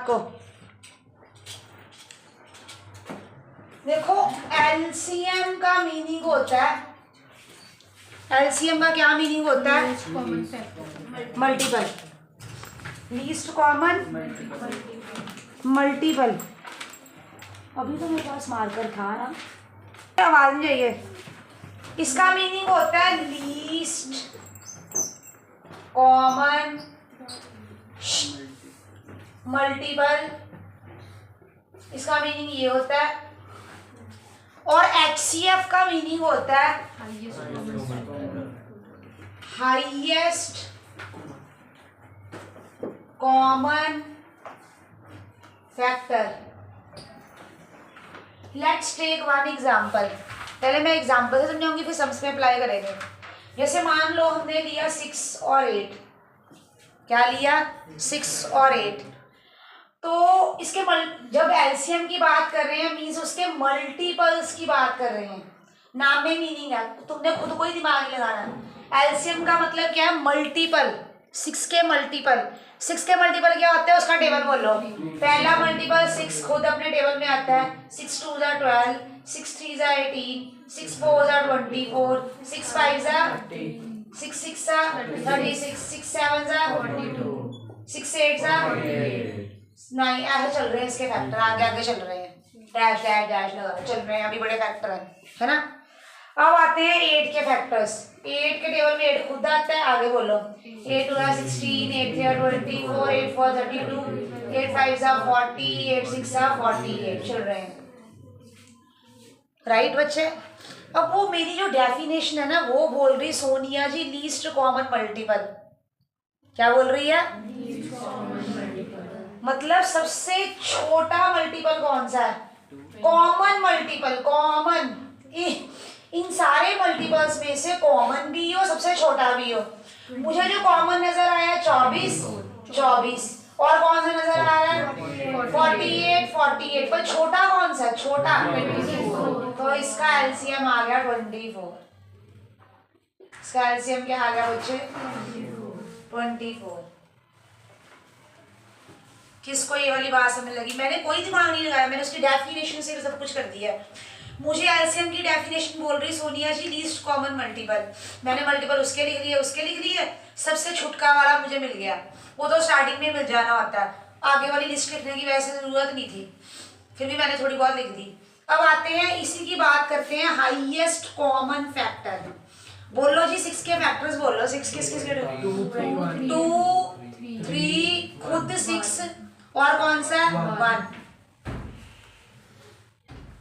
आपको। देखो एलसीएम का मीनिंग होता है, एलसीएम का क्या मीनिंग होता है? Multiple, least common multiple. अभी तो मेरे पास मार्कर था ना, आवाज नहीं चाहिए। इसका मीनिंग होता है लीस्ट कॉमन मल्टीपल, इसका मीनिंग ये होता है। और एचसीएफ का मीनिंग होता है highest common factor. Let's take one example. पहले मैं एग्जांपल से समझाऊंगी, फिर सम्स में अप्लाई करेंगे। जैसे मान लो हमने लिया 6 और 8, क्या लिया? 6 और 8। तो इसके जब एलसीएम की बात कर रहे हैं मीन्स उसके मल्टीपल्स की बात कर रहे हैं। नाम में मीनिंग है, तुमने खुद को ही दिमाग नहीं लगाना। एलसीएम का मतलब क्या है? मल्टीपल, 6 के मल्टीपल। 6 के मल्टीपल क्या होता है उसका टेबल बोलो। पहला मल्टीपल 6 खुद अपने टेबल में आता है। 6 2 = 12, 6 3 = 18, 6 4 = 24, 6 5 = 6 6 = 36, 6 7 = 42, 6 8 = 9। ऐसे चल रहे हैं इसके फैक्टर, आगे आगे चल रहे हैं, डैश डैश डैश लगा चल रहे हैं, अभी बड़े फैक्टर है ना। अब आते हैं 8 के फैक्टर्स। 8 के टेबल में 8 खुद आता है, आगे बोलो। 8 2 = 16, 8 3 = 24, 8 4 = 32, 8 5 = 40, 8 6 = 48 चल रहे हैं, राइट बच्चे। अब वो मेरी जो डेफिनेशन है ना वो बोल रही सोनिया जी लीस्ट कॉमन मल्टीपल। क्या बोल रही है? मतलब सबसे छोटा मल्टीपल कौन सा है? Common multiple. कॉमन, इन सारे मल्टीपल्स में से कॉमन भी हो, सबसे छोटा भी हो। मुझे जो कॉमन नजर आया 24, और कौन सा नजर आ रहा है? 48, पर छोटा कौन सा? छोटा 24। तो इसका एलसीएम आ गया 24। इसका एलसीएम क्या आ गया बच्चे? 24। किसको ये वाली बात समझ लगी? मैंने कोई दिमाग नहीं लगाया, मैंने उसकी डेफिनेशन से सब कुछ कर दिया। मुझे एलसीएम की डेफिनेशन बोल रही सोनिया जी लीस्ट कॉमन मल्टीपल। मैंने मल्टीपल उसके लिख लिए, उसके लिख लिए, सबसे छुटका वाला मुझे मिल गया। वो तो स्टार्टिंग में मिल जाना होता है, आगे वाली लिस्ट लिखने की वैसे जरूरत नहीं थी, फिर भी मैंने थोड़ी बहुत लिख दी। अब आते हैं, इसी की बात करते हैं हाईएस्ट कॉमन फैक्टर। बोलो जी 6 के फैक्टर्स बोलो। 6 किसके? 2 3 खुद 6 और कौन सा? 1,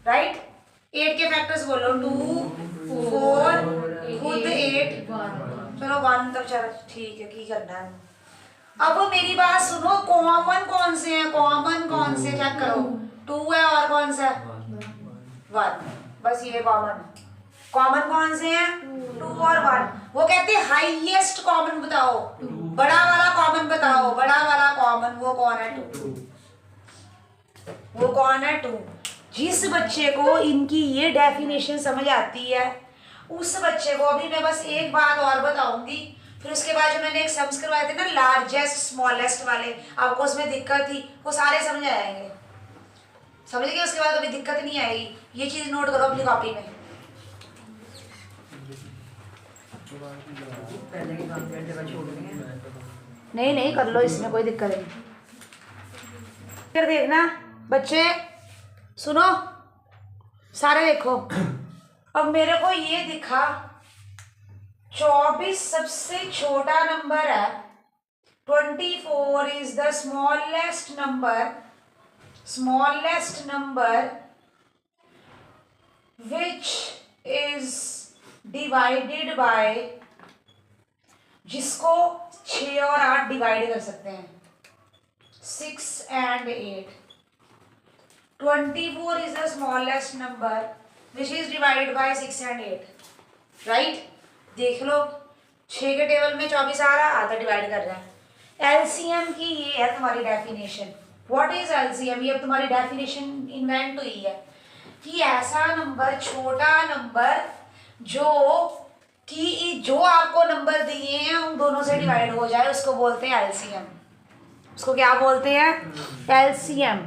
राइट। 8 के फैक्टर्स बोलो। 2 4 खुद 8, चलो 1 तक चलो ठीक है, की करना है। अब मेरी बात सुनो, कॉमन कौन से हैं? कॉमन कौन से चेक करो। 2 है और कौन सा? 1, बस ये कॉमन। कॉमन कौन से हैं? 2 और 1। वो कहते हैं हाईएस्ट कॉमन बताओ, बड़ा वाला कॉमन बताओ। बड़ा वाला कॉमन वो कौन है? 2। वो कौन है? 2। जिस बच्चे को इनकी ये डेफिनेशन समझ आती है उस बच्चे को, अभी मैं बस एक बात और बताऊंगी, फिर उसके बाद जो मैंने एक सम्स करवाए थे ना लार्जेस्ट स्मॉलेस्ट वाले, आपको उसमें दिक्कत थी, वो सारे समझ आएंगे। समझ गए? उसके बाद अभी दिक्कत नहीं आएगी। ये चीज नोट करो अपनी कॉपी में। नहीं कर लो, इसमें कोई दिक्कत नहीं। फिर देखना बच्चे, सुनो सारे देखो। अब मेरे को ये दिखा 24 सबसे छोटा नंबर है, 24 is the smallest number which is divided by, जिसको 6 और 8 डिवाइड कर सकते हैं, 6 and 8। 24 is the smallest number which is divided by 6 and 8, right? देख लो 6 के टेबल में 24 आ रहा, आधा डिवाइड कर रहा है। एलसीएम की ये है तुम्हारी डेफिनेशन। What is LCM? ये तुम्हारी डेफिनेशन इन्वेंट हुई है कि ऐसा नंबर, छोटा नंबर जो आपको नंबर दिए हैं उन दोनों से डिवाइड हो जाए, उसको बोलते हैं एलसीएम। उसको क्या बोलते हैं? एलसीएम।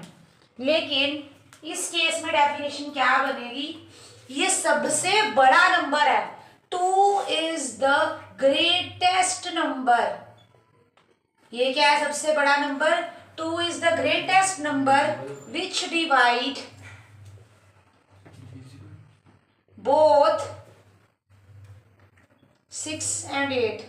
लेकिन इस केस में डेफिनेशन क्या बनेगी? ये सबसे बड़ा नंबर है। 2 इज द ग्रेटेस्ट नंबर। ये क्या है? सबसे बड़ा number. 2 is the greatest number which divide both 6 and 8।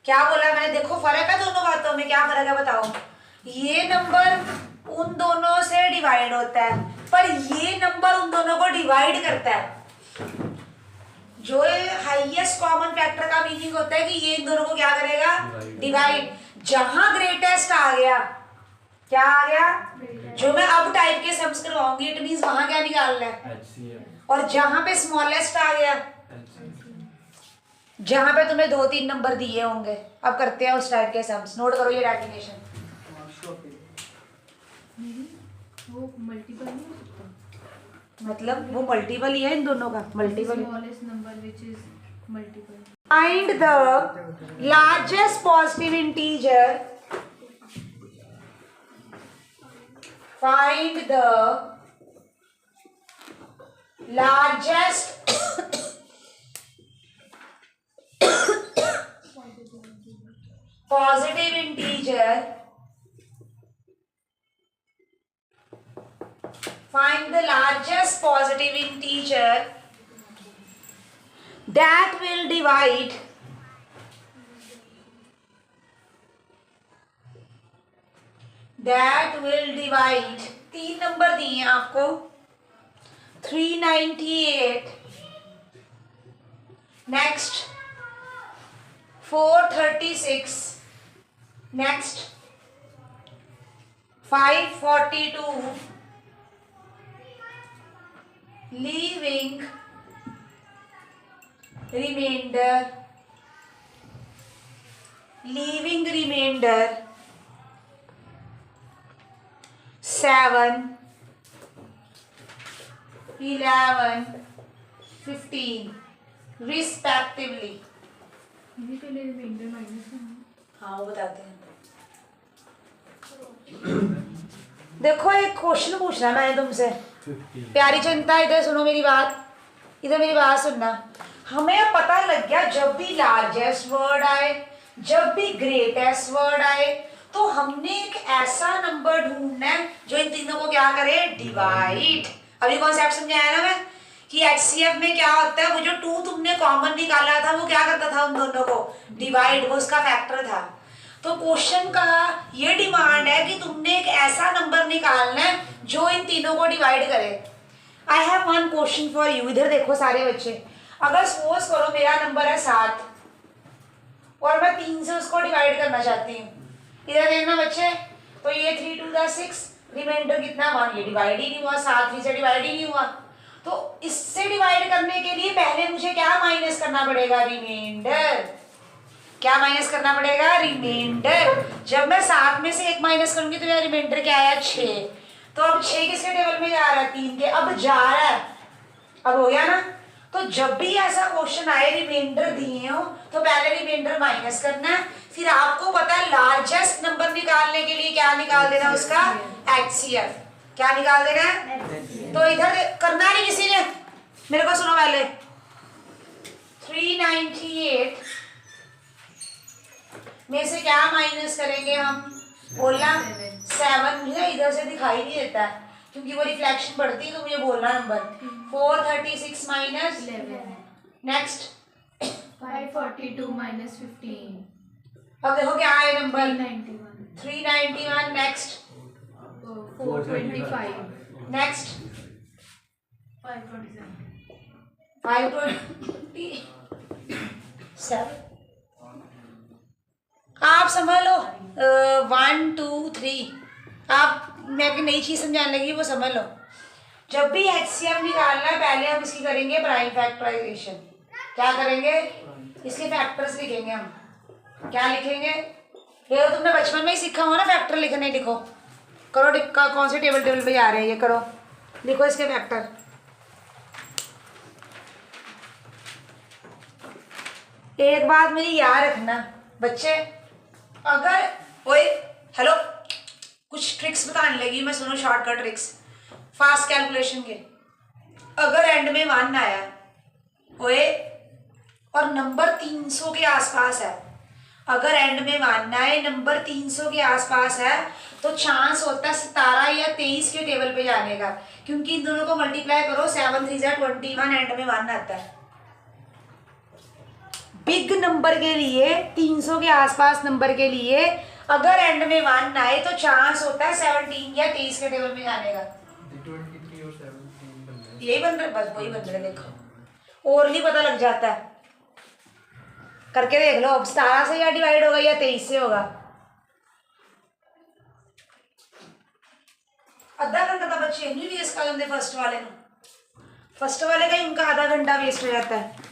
क्या बोला मैंने? देखो फर्क है दोनों बातों में। क्या फर्क है बताओ? ये नंबर उन दोनों से डिवाइड होता है, पर ये नंबर उन दोनों को डिवाइड करता है। जो हाईएस्ट कॉमन फैक्टर का मीनिंग होता है कि ये इन दोनों को क्या करेगा? डिवाइड। जहां ग्रेटेस्ट आ गया, क्या आ गया? जो मैं अब टाइप के सम्स करवाऊंगी, इट मींस वहां क्या निकालना है? और जहां पे स्मॉलेस्ट आ गया, जहां पे तुम्हें 2-3 नंबर दिए होंगे, अब करते हैं उस टाइप के सम्स। नोट करो ये डेफिनेशन। वो मल्टीपल नहीं हो सकता? मतलब वो मल्टीपल ही है इन दोनों का, multiple. Smallest number which is multiple. Find the largest positive integer. Find the largest positive integer. Find the largest positive integer that will divide तीन नंबर दिए हैं आपको। 398, next 436, next 542, leaving reminder 7, 11, 15 respectively. ये पहले reminder minus करना। हाँ वो बताते हैं। देखो एक क्वेश्चन पूछना मैंने तुमसे, प्यारी जनता इधर सुनो मेरी बात, इधर मेरी बात सुनना। हमें पता लग गया जब भी लार्जेस्ट वर्ड आए, जब भी ग्रेटेस्ट वर्ड आए, तो हमने एक ऐसा नंबर ढूंढना है जो इन तीनों को क्या करे? डिवाइड। अभी कॉन्सेप्ट समझाया ना मैं कि एचसीएफ में क्या होता है? वो जो 2 तुमने कॉमन निकाला था वो क्या करता था? उन दोनों को डिवाइड, वो उसका फैक्टर था। तो क्वेश्चन का ये डिमांड है कि तुमने एक ऐसा नंबर निकालना है जो इन तीनों को डिवाइड करे। I have one question for you. इधर देखो सारे बच्चे, अगर सपोज करो मेरा नंबर है 7 और मैं 3 से उसको डिवाइड करना चाहती हूँ। इधर देखना बच्चे, तो ये 3 2 द 6, रिमाइंडर कितना 1, ये डिवाइड ही नहीं हुआ, 7 3 से डिवाइड ही नहीं हुआ। तो इससे डिवाइड करने के लिए पहले मुझे क्या माइनस करना पड़ेगा? रिमाइंडर। क्या माइनस करना पड़ेगा? रिमाइंडर। जब मैं 7 में से 1 माइनस करूंगी तो मेरा रिमाइंडर क्या आया? 6। तो अब 6 किसके टेबल में जा रहा है? 3 के। अब जा रहा है, अब हो गया ना। तो जब भी ऐसा क्वेश्चन आए रिमाइंडर दिए हो तो पहले रिमाइंडर माइनस करना है, फिर आपको पता है लार्जेस्ट नंबर निकालने के लिए क्या निकाल देना? उसका एचसीएफ। क्या निकाल देना है? तो इधर करना नहीं किसी ने, मेरे को सुनो पहले। 398 में से क्या माइनस करेंगे हम? बोलना 7। मुझे इधर से दिखाई नहीं देता है क्योंकि वो रिफ्लेक्शन पड़ती है, तो मुझे बोलना नंबर। 436 minus 11, next 542 minus 15। अब देखो क्या है नंबर? 391, next 425, next 527। आप समझ लो 1 2 3। आप मैं एक नई चीज समझाने लगी, वो समझ लो। जब भी एचसीएफ निकालना है पहले हम इसकी करेंगे प्राइम फैक्टराइजेशन। क्या करेंगे? इसके फैक्टर्स लिखेंगे हम। क्या लिखेंगे? ये तो तुमने बचपन में ही सीखा हो ना, फैक्टर लिखने। लिखो, करो टिक्का, कौन से टेबल पे जा रहे हैं ये, करो, लिखो इसके फैक्टर। एक बात मेरी याद रखना बच्चे, अगर ओए हेलो कुछ ट्रिक्स बताने लगी मैं, सुनो शॉर्टकट ट्रिक्स फास्ट कैलकुलेशन के। अगर एंड में 1 आया ओए और नंबर 300 के आसपास है, अगर एंड में 1 आए नंबर 300 के आसपास है तो चांस होता है 17 या 23 के टेबल पे जाने का, क्योंकि इन दोनों को मल्टीप्लाई करो 7 3 21 एंड में 1 आता है। बिग नंबर के लिए 300 के आसपास नंबर के लिए अगर एंड में 1 आए तो चांस होता है 17 या 23 के टेबल में जाने का। 23 और 17 यही बन रहा है, बस वही बन रहा है, देखो और नहीं पता लग जाता है, करके देख लो। अब 17 से या डिवाइड होगा या 23 से होगा। आधा घंटा तो बच्चे नहीं वेस्ट कर देते फर्स्ट वाले का ही उनका आधा घंटा वेस्ट हो जाता है।